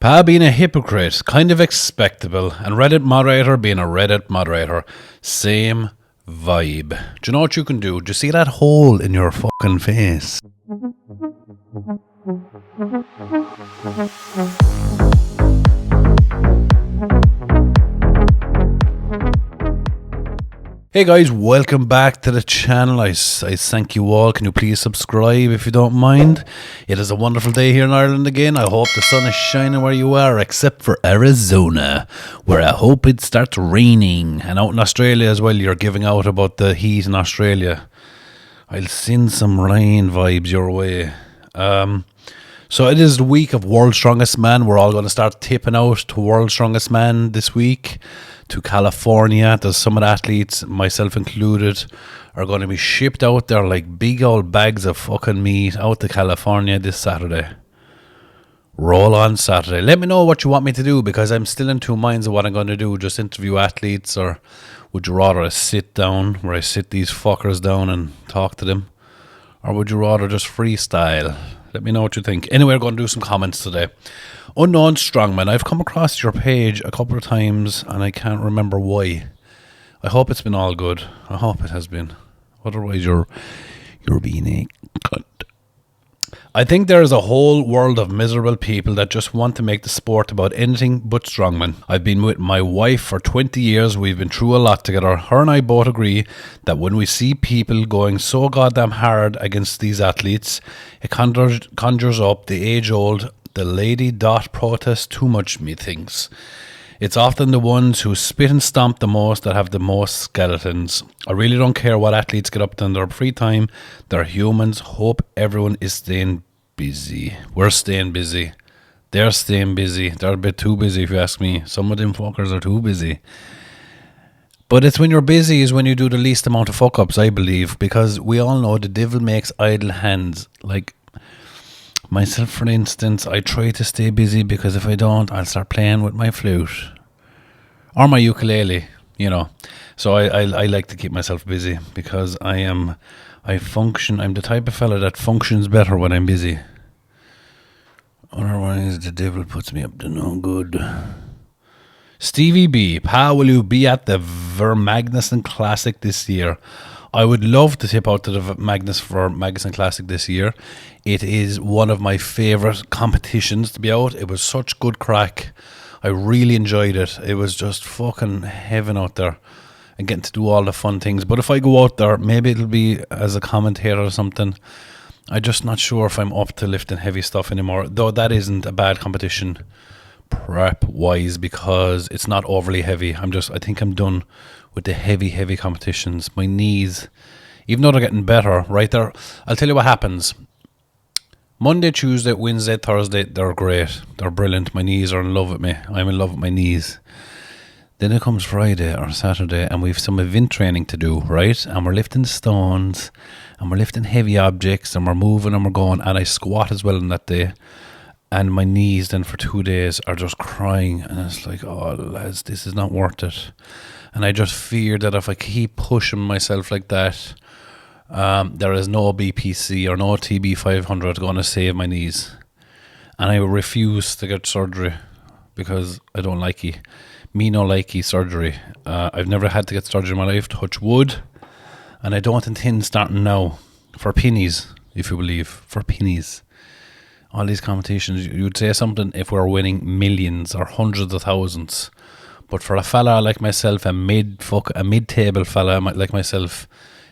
Pa being a hypocrite, kind of expectable, and Reddit moderator being a Reddit moderator, same vibe. Do you know what you can do? Do you see that hole in your fucking face? Hey guys, welcome back to the channel. I thank you all. Can you please subscribe if you don't mind? It is a wonderful day here in Ireland again. I hope the sun is shining where you are, except for Arizona, where I hope it starts raining. And out in Australia as well, you're giving out about the heat in Australia. I'll send some rain vibes your way. So it is the week of World's Strongest Man. We're all going to start tipping out to World's Strongest Man this week to California. There's some of the athletes, myself included, are going to be shipped out there like big old bags of fucking meat out to California this Saturday. Roll on Saturday. Let me know what you want me to do, because I'm still in two minds of what I'm going to do. Just interview athletes, or would you rather a sit down where I sit these fuckers down and talk to them? Or would you rather just freestyle? Let me know what you think. Anyway, we're going to do some comments today. Unknown Strongman. I've come across your page a couple of times and I can't remember why. I hope it's been all good. I hope it has been. Otherwise, you're being a cunt. I think there is a whole world of miserable people that just want to make the sport about anything but strongmen. I've been with my wife for 20 years. We've been through a lot together. Her and I both agree that when we see people going so goddamn hard against these athletes, it conjures up the age-old, the lady dot protest too much me thinks. It's often the ones who spit and stomp the most that have the most skeletons. I really don't care what athletes get up to in their free time. They're humans. Hope everyone is staying busy. We're staying busy. They're staying busy. They're a bit too busy if you ask me. Some of them fuckers are too busy. But it's when you're busy is when you do the least amount of fuck-ups, I believe. Because we all know the devil makes idle hands. Like myself, for instance, I try to stay busy because if I don't, I'll start playing with my flute or my ukulele, you know. So I like to keep myself busy because I'm the type of fella that functions better when I'm busy. Otherwise, the devil puts me up to no good. Stevie B, Pa, will you be at the Vermagnuson Classic this year? I would love to tip out to the Vermagnuson Classic this year. It is one of my favourite competitions to be out. It was such good crack. I really enjoyed it. It was just fucking heaven out there and getting to do all the fun things. But if I go out there, maybe it'll be as a commentator or something. I'm just not sure if I'm up to lifting heavy stuff anymore. Though that isn't a bad competition prep-wise because it's not overly heavy. I think I'm done with the heavy competitions. My knees, even though they're getting better, right there. I'll tell you what happens. Monday, Tuesday, Wednesday, Thursday, they're great. They're brilliant. My knees are in love with me. I'm in love with my knees. Then it comes Friday or Saturday and we've some event training to do, right? And we're lifting stones and we're lifting heavy objects and we're moving and we're going. And I squat as well on that day. And my knees then for 2 days are just crying. And it's like, oh, lads, this is not worth it. And I just fear that if I keep pushing myself like that, there is no BPC or no TB500 going to save my knees. And I refuse to get surgery because I don't like it. Me no likey surgery. I've never had to get surgery in my life, touch wood. And I don't intend starting now. For pennies, if you believe. For pennies. All these competitions, you'd say something if we're winning millions or hundreds of thousands. But for a fella like myself, a mid-table fella like myself,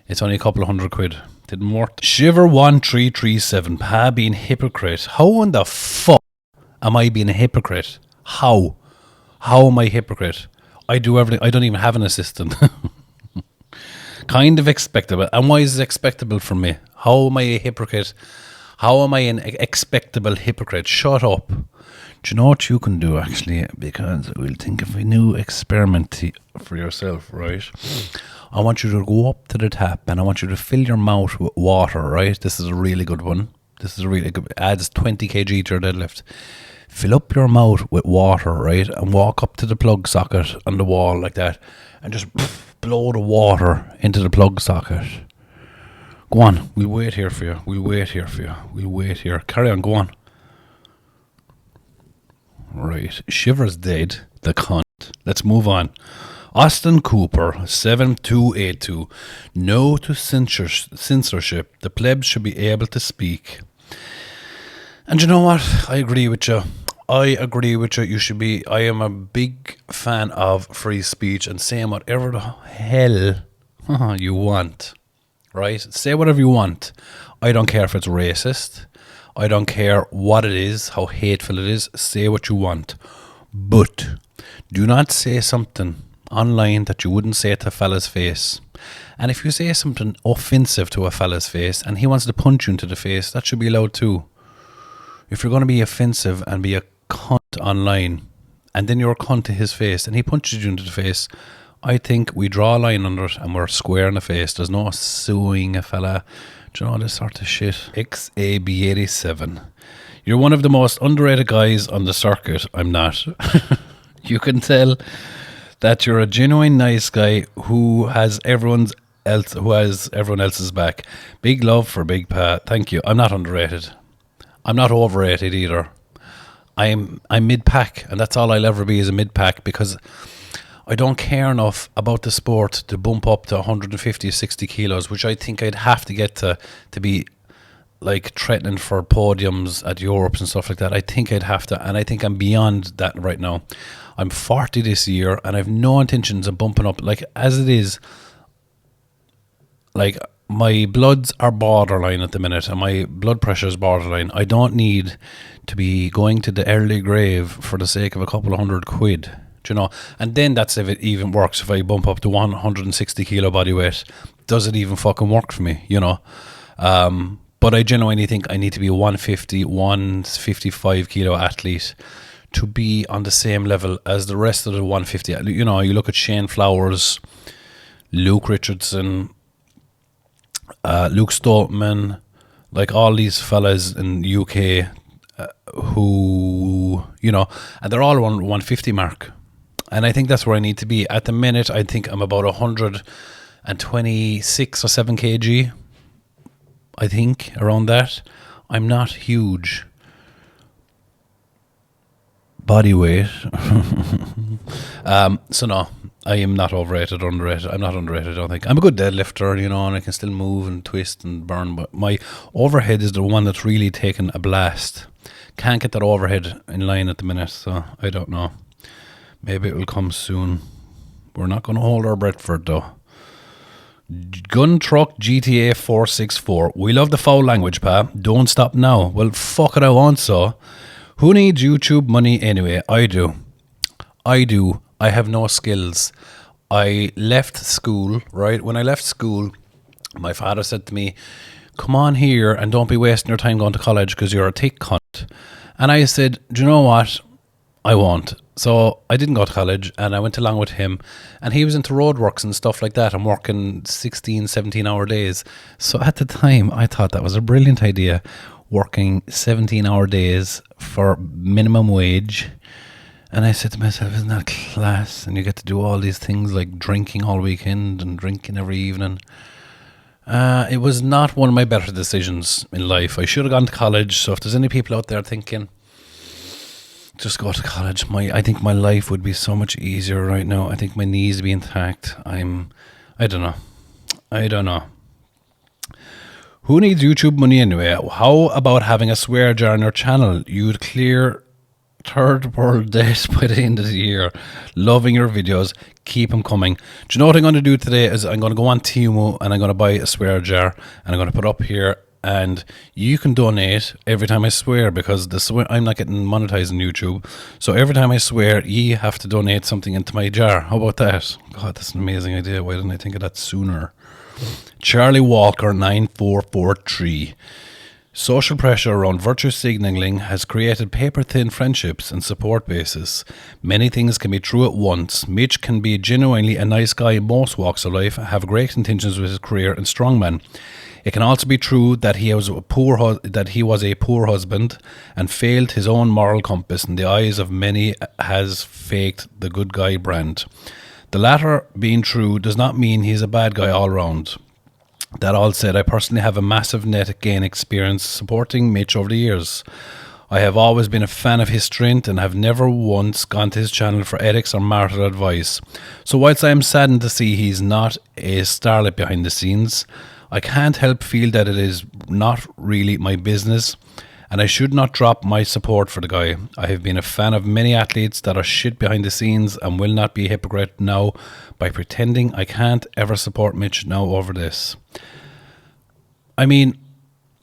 it's only a couple of £100. Didn't work. Shiver1337, Pa being hypocrite. How in the fuck am I being a hypocrite? How? How am I a hypocrite? I do everything. I don't even have an assistant. Kind of expectable. And why is it expectable from me? How am I a hypocrite? How am I an expectable hypocrite? Shut up. Do you know what you can do, actually? Because we'll think of a new experiment for yourself, right? I want you to go up to the tap and I want you to fill your mouth with water, right? This is a really good one. This is a really good, adds 20 kg to your deadlift. Fill up your mouth with water, right? And walk up to the plug socket on the wall like that and just blow the water into the plug socket. Go on, we'll wait here for you. We'll wait here. Carry on, go on. Right. Shivers dead. The cunt. Let's move on. Austin Cooper, 7282. No to censorship. The plebs should be able to speak. And you know what? I agree with you. You should be. I am a big fan of free speech and saying whatever the hell you want. Right? Say whatever you want. I don't care if it's racist. I don't care what it is, how hateful it is. Say what you want. But do not say something online that you wouldn't say to a fella's face. And if you say something offensive to a fella's face and he wants to punch you into the face, that should be allowed too. If you're going to be offensive and be a cunt online, and then you're a cunt to his face and he punches you into the face, I think we draw a line under it and we're square in the face. There's no suing a fella. Do you know this sort of shit? XAB87. You're one of the most underrated guys on the circuit. I'm not. You can tell that you're a genuine nice guy who has everyone else's back. Big love for Big Pa. Thank you. I'm not underrated. I'm not overrated either. I'm mid-pack, and that's all I'll ever be, is a mid-pack, because I don't care enough about the sport to bump up to 150, 60 kilos, which I think I'd have to get to be like threatening for podiums at Europes and stuff like that. I think I'd have to, and I think I'm beyond that right now. I'm 40 this year, and I have no intentions of bumping up. Like, as it is, like, my bloods are borderline at the minute, and my blood pressure is borderline. I don't need to be going to the early grave for the sake of a couple of £100. Do you know? And then that's if it even works. If I bump up to 160 kilo body weight, does it even fucking work for me? You know? But I genuinely think I need to be a 150, 155 kilo athlete to be on the same level as the rest of the 150. You know, you look at Shane Flowers, Luke Richardson, Luke Stoltman, like all these fellas in the UK who, you know, and they're all around 150 mark. And I think that's where I need to be. At the minute, I think I'm about 126 or 7 kg. I think around that. I'm not huge body weight. So no, I am not overrated or underrated. I'm not underrated, I don't think. I'm a good deadlifter, you know, and I can still move and twist and burn, but my overhead is the one that's really taken a blast. Can't get that overhead in line at the minute, so I don't know. Maybe it will come soon. We're not going to hold our breath for it though. Gun Truck GTA 464. We love the foul language, pa. Don't stop now. Well, fuck it, I want so. Who needs YouTube money anyway? I do. I have no skills. I left school, right? When I left school, my father said to me, come on here and don't be wasting your time going to college because you're a thick cunt. And I said, do you know what? I won't. So I didn't go to college and I went along with him, and he was into roadworks and stuff like that and working 16, 17 hour days. So at the time I thought that was a brilliant idea, working 17-hour days for minimum wage. And I said to myself, isn't that class? And you get to do all these things like drinking all weekend and drinking every evening. It was not one of my better decisions in life. I should have gone to college. So if there's any people out there thinking, just go to college, I think my life would be so much easier right now. I think my knees would be intact. I don't know. Who needs YouTube money anyway? How about having a swear jar on your channel? You'd clear third world debt by the end of the year. Loving your videos. Keep them coming. Do you know what I'm going to do today? Is I'm going to go on Temu and I'm going to buy a swear jar and I'm going to put up here, and you can donate every time I swear, because I'm not getting monetized on YouTube. So every time I swear, you have to donate something into my jar. How about that? God, that's an amazing idea. Why didn't I think of that sooner? Charlie Walker 9443. Social pressure around virtue signaling has created paper-thin friendships and support bases. Many things can be true at once. Mitch can be genuinely a nice guy in most walks of life, have great intentions with his career and strongman. It can also be true that he was a poor husband and failed his own moral compass in the eyes of many, has faked the good guy brand. The latter being true does not mean he's a bad guy all round. That all said, I personally have a massive net gain experience supporting Mitch over the years. I have always been a fan of his strength and have never once gone to his channel for ethics or marital advice. So whilst I am saddened to see he's not a starlet behind the scenes, I can't help feel that it is not really my business and I should not drop my support for the guy. I have been a fan of many athletes that are shit behind the scenes and will not be a hypocrite now by pretending I can't ever support Mitch now over this. I mean,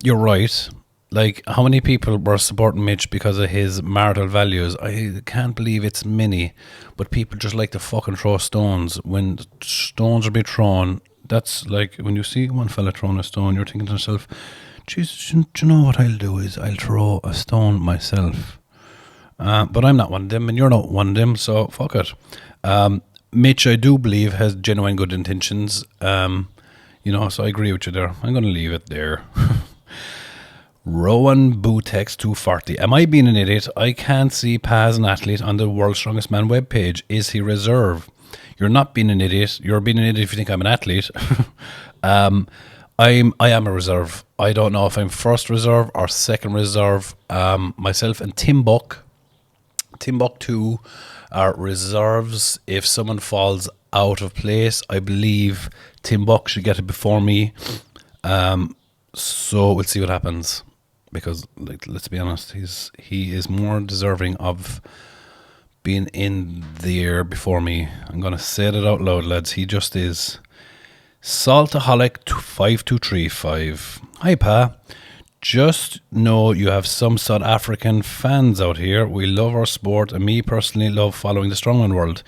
you're right. Like, how many people were supporting Mitch because of his marital values? I can't believe it's many, but people just like to fucking throw stones. When stones are being thrown, that's like, when you see one fella throwing a stone, you're thinking to yourself, Jesus, do you know what I'll do is I'll throw a stone myself. But I'm not one of them, and you're not one of them, so fuck it. Mitch, I do believe, has genuine good intentions. So I agree with you there. I'm going to leave it there. Rowan Bootex 240. Am I being an idiot? I can't see Pa as an athlete on the World's Strongest Man webpage. Is he reserve? You're not being an idiot. You're being an idiot if you think I'm an athlete. I am a reserve. I don't know if I'm first reserve or second reserve. Myself and Timbuk2 are reserves. If someone falls out of place, I believe Timbuk should get it before me. So we'll see what happens. Because, let's be honest, he is more deserving of being in the air before me. I'm going to say that out loud, lads. He just is. Saltaholic 5235. Hi, Pa. Just know you have some South African fans out here. We love our sport, and me personally love following the strongman world.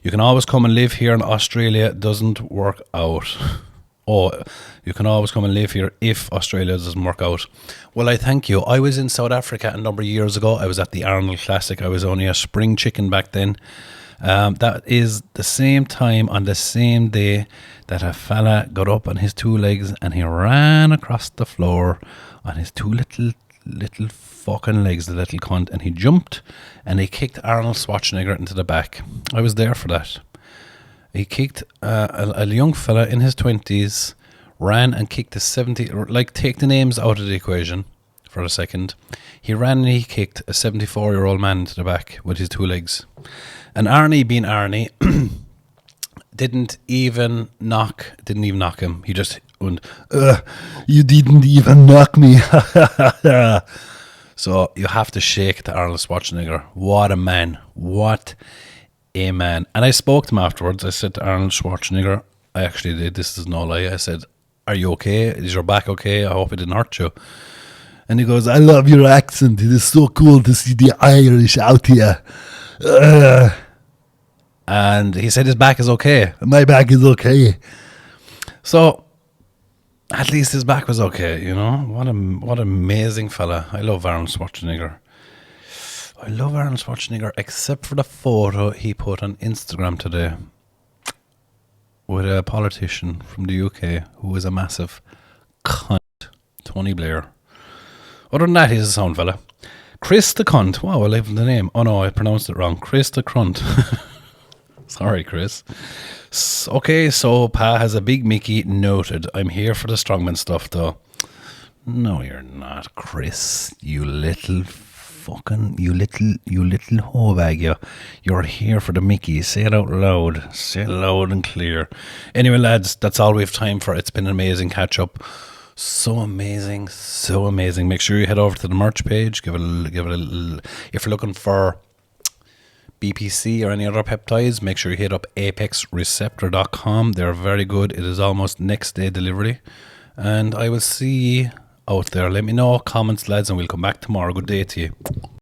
You can always come and live here in Australia. It doesn't work out. Oh, you can always come and live here if Australia doesn't work out. Well, I thank you. I was in South Africa a number of years ago. I was at the Arnold Classic. I was only a spring chicken back then. That is the same time on the same day that a fella got up on his two legs and he ran across the floor on his two little fucking legs, the little cunt, and he jumped and he kicked Arnold Schwarzenegger into the back. I was there for that. He kicked a young fella in his 20s, ran and kicked the 70, take the names out of the equation for a second. He ran and he kicked a 74-year-old man into the back with his two legs. And Arnie, being Arnie, didn't even knock him. He just went, you didn't even knock me. So you have to shake to Arnold Schwarzenegger. What a man. What a man. And I spoke to him afterwards. I said to Arnold Schwarzenegger, I actually did, this is no lie, I said, are you okay? Is your back okay? I hope it didn't hurt you. And he goes, I love your accent. It is so cool to see the Irish out here. And he said his back is okay. My back is okay. So at least his back was okay, you know. What an amazing fella. I love Arnold Schwarzenegger. I love Arnold Schwarzenegger, except for the photo he put on Instagram today with a politician from the UK who is a massive cunt, Tony Blair. Other than that, he's a sound fella. Chris the Cunt. Wow, I love the name. Oh no, I pronounced it wrong. Chris the Cunt. Sorry, Chris. Okay, so Pa has a big Mickey. Noted. I'm here for the strongman stuff, though. No, you're not, Chris. You little hoe bag, you. You're here for the Mickey. Say it out loud. Say it loud and clear. Anyway, lads, that's all we have time for. It's been an amazing catch up. So amazing, so amazing. Make sure you head over to the merch page. Give it a little. If you're looking for BPC or any other peptides, make sure you hit up apexreceptor.com. They're very good. It is almost next day delivery. And I will see you out there. Let me know, comments, lads, and we'll come back tomorrow. Good day to you.